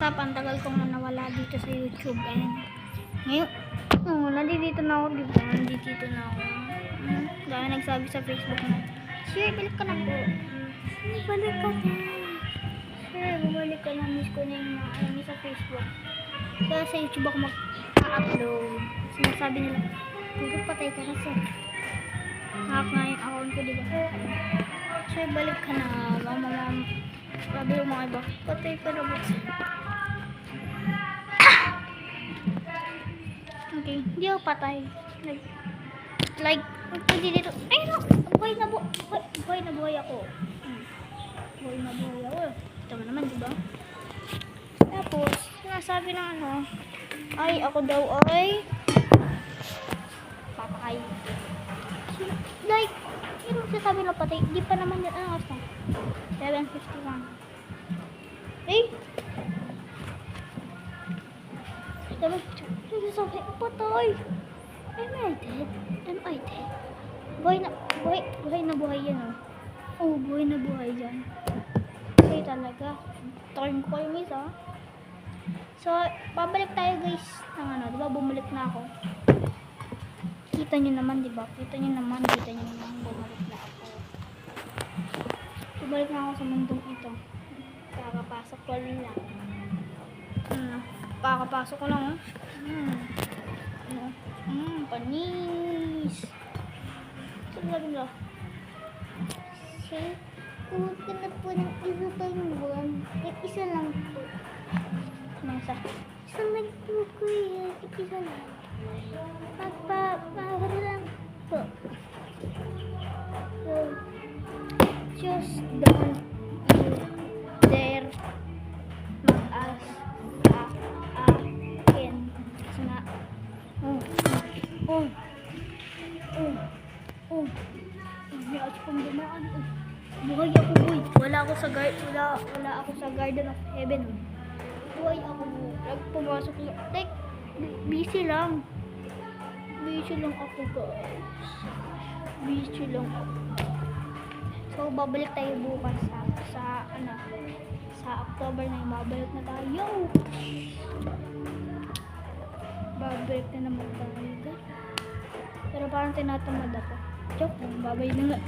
Ang tagal kong nawala dito sa YouTube. Ngayon, nandito na ako, diba? Nandito na ako. Dahil nagsabi sa Facebook na, Sir, balik ka na po. Balik ka na. Sir, bumalik ka na. Miss ko na yung mga sa Facebook. Kaya sa YouTube ako mag-upload. Sinasabi nila, puro patay ka na, sir. Hack na yung account ko, diba? Sir, balik ka na. Mama. Sabi yung mga iba, patay ka na ba? Okay, hindi ako patay. Like, pwede dito. Ay, no! Buhay na ako. Buhay na buhay ako. Ito naman, diba? Tapos, sinasabi ng ay, ako daw ay patay. Like, yung sasabi ng patay, di pa naman yan, 7:51. Eh? Sabi, patay. Am I dead? Buhay na buhay yan, buhay na buhay yan. Okay talaga. Turn ko yung isa. So, babalik tayo guys ng diba? Bumalik na ako. Kita nyo naman, diba? Kita nyo naman, bumalik na ako. Bumalik na ako sa mundong ito. Kakapasok ko lang. Kakapasok ko lang, panis. Sabi nila, Sir, huwag ka na po ng isa pang buwan. Isa lang po. Isa lang po, kuya. Isa lang. Pagpapahara lang po. So, just don't you dare mag-ask akin. Sana, Niyas kong dumaan. Buhay ako, boy. Wala ako sa Garden of Heaven. Buhay ako, boy. Pumasok lang. Like, busy lang ako, guys. Busy lang ako. So, babalik tayo bukas sa October na yung babalik na tayo. Babalik na naman tayo, guys. Pero parang tinatamad ako. Joke lang, babay na nga.